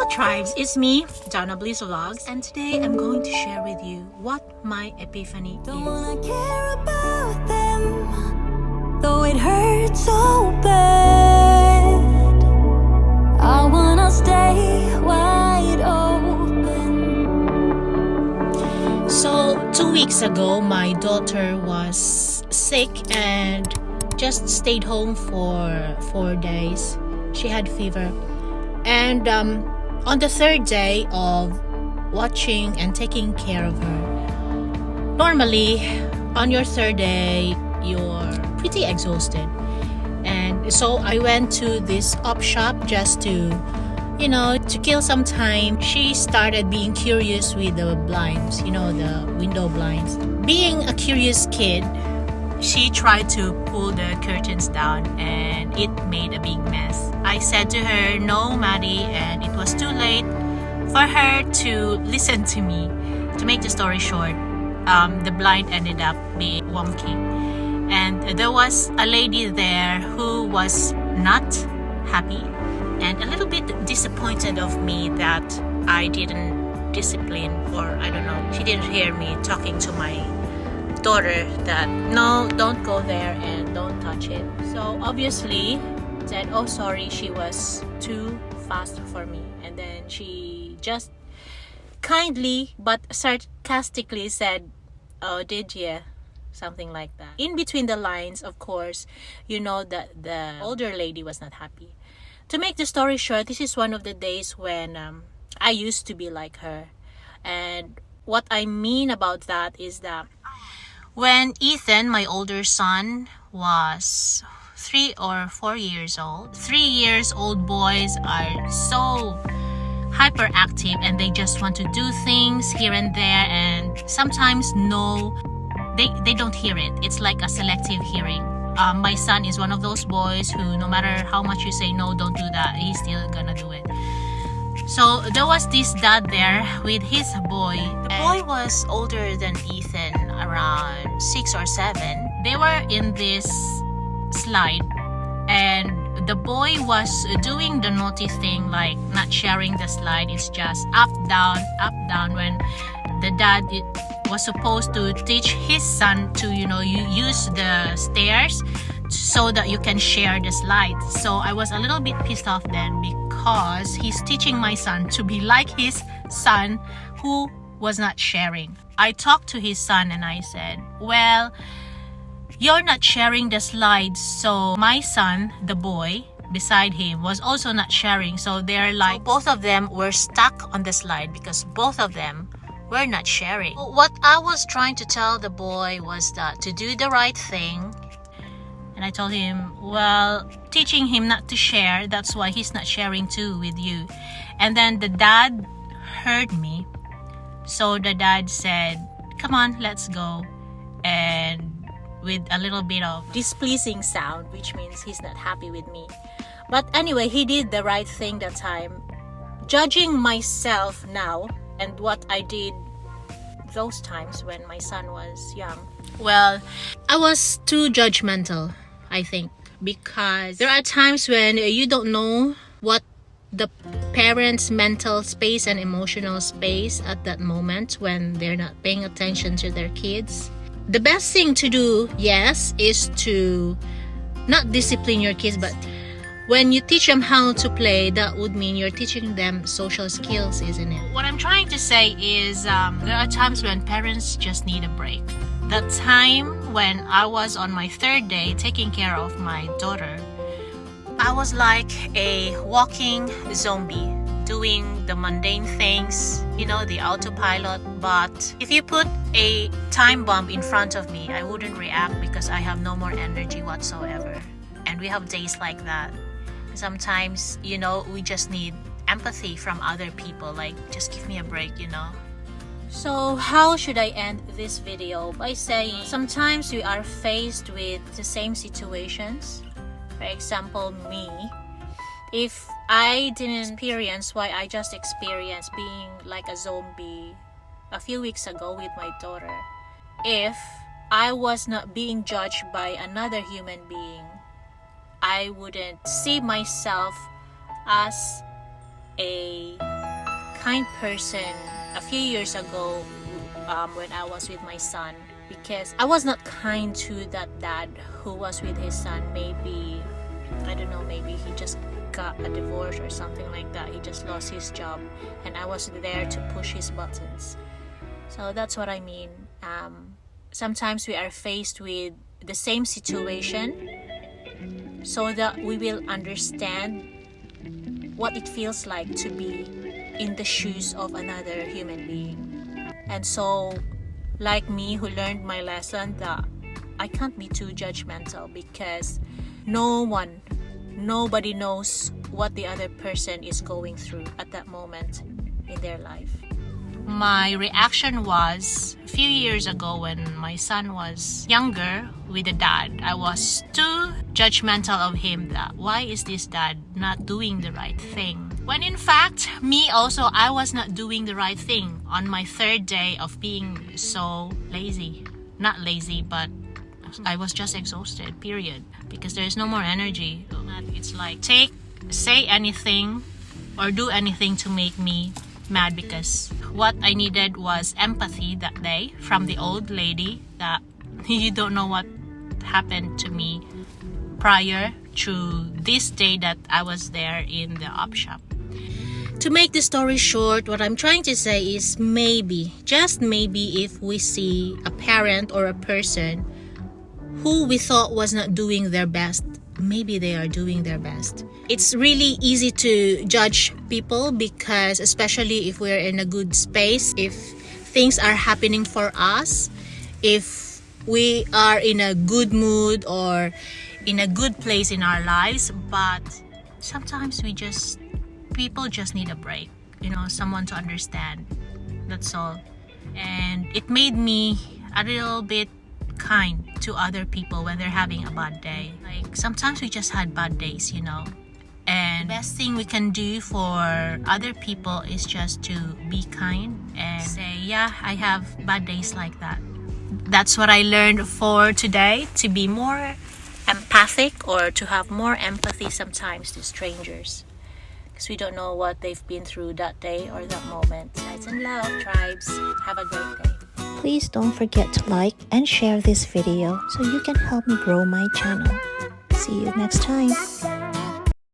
Hello tribes, it's me, Donna Vlogs, and today I'm going to share with you what my epiphany is. Don't wanna care about them, though it hurts so bad. I wanna stay wide open. So 2 weeks ago, my daughter was sick and just stayed home for 4 days. She had fever. And on the third day of watching and taking care of her, normally on your third day, you're pretty exhausted. And so I went to this op shop just to kill some time. She started being curious with the blinds, the window blinds. Being a curious kid, she tried to pull the curtains down and it made a big mess. I said to her, "No, Maddie," and it was too late for her to listen to me. To make the story short, the blind ended up being wonky. And there was a lady there who was not happy and a little bit disappointed of me that I didn't discipline, or I don't know, she didn't hear me talking to my daughter that no, don't go there and don't touch it. So obviously said, "Oh, sorry, she was too fast for me." And then she just kindly but sarcastically said, "Oh, did you?" Something like that. In between the lines, of course, you know that the older lady was not happy. To make the story short, this is one of the days when I used to be like her. And what I mean about that is that when Ethan, my older son, was 3 or 4 years old, 3-year-old boys are so hyperactive and they just want to do things here and there, and sometimes they don't hear it. It's like a selective hearing. My son is one of those boys who, no matter how much you say no, don't do that, he's still gonna do it. So there was this dad there with his boy. The boy was older than Ethan, around 6 or 7. They were in this slide and the boy was doing the naughty thing, like not sharing the slide. It's just up, down, when the dad was supposed to teach his son to, you use the stairs so that you can share the slide. So I was a little bit pissed off then because he's teaching my son to be like his son who was not sharing. I talked to his son and I said, "Well, you're not sharing the slides." So my son, the boy beside him, was also not sharing. So they're like, so both of them were stuck on the slide because both of them were not sharing. What I was trying to tell the boy was that to do the right thing. And I told him, well, teaching him not to share, that's why he's not sharing too with you. And then the dad heard me. So the dad said, "Come on, let's go." And with a little bit of displeasing sound, which means he's not happy with me. But anyway, he did the right thing that time. Judging myself now and what I did those times when my son was young, well, I was too judgmental, I think, because there are times when you don't know what the parents' mental space and emotional space at that moment when they're not paying attention to their kids. The best thing to do, yes, is to not discipline your kids, but when you teach them how to play, that would mean you're teaching them social skills, isn't it? What I'm trying to say is there are times when parents just need a break. The time when I was on my third day taking care of my daughter, I was like a walking zombie, doing the mundane things, the autopilot. But if you put a time bomb in front of me, I wouldn't react because I have no more energy whatsoever. And we have days like that. Sometimes, we just need empathy from other people, like, just give me a break, So how should I end this video? By saying sometimes we are faced with the same situations. For example, me, if I didn't experience what I just experienced, being like a zombie a few weeks ago with my daughter, if I was not being judged by another human being, I wouldn't see myself as a kind person a few years ago when I was with my son, because I was not kind to that dad who was with his son. Maybe, I don't know, maybe he just got a divorce or something like that. He just lost his job and I was there to push his buttons. So that's what I mean. Sometimes we are faced with the same situation so that we will understand what it feels like to be in the shoes of another human being. And so, like me, who learned my lesson that I can't be too judgmental, because nobody knows what the other person is going through at that moment in their life. My reaction was, a few years ago when my son was younger with the dad, I was too judgmental of him that why is this dad not doing the right thing? When in fact, me also, I was not doing the right thing on my third day of being so lazy. Not lazy, but I was just exhausted, period. Because there's no more energy. It's like, say anything or do anything to make me mad, because what I needed was empathy that day from the old lady that you don't know what happened to me prior to this day that I was there in the op shop. To make the story short, what I'm trying to say is maybe, just maybe, if we see a parent or a person who we thought was not doing their best, maybe they are doing their best. It's really easy to judge people, because especially if we're in a good space, if things are happening for us, if we are in a good mood or in a good place in our lives. But sometimes people just need a break, someone to understand. That's all. And it made me a little bit kind to other people when they're having a bad day. Like, sometimes we just had bad days, and best thing we can do for other people is just to be kind and say, yeah, I have bad days like that. That's what I learned for today, to be more empathic, or to have more empathy sometimes to strangers, because we don't know what they've been through that day or that moment. Lights and love, tribes. Have a great day. Please don't forget to like and share this video so you can help me grow my channel. See you next time.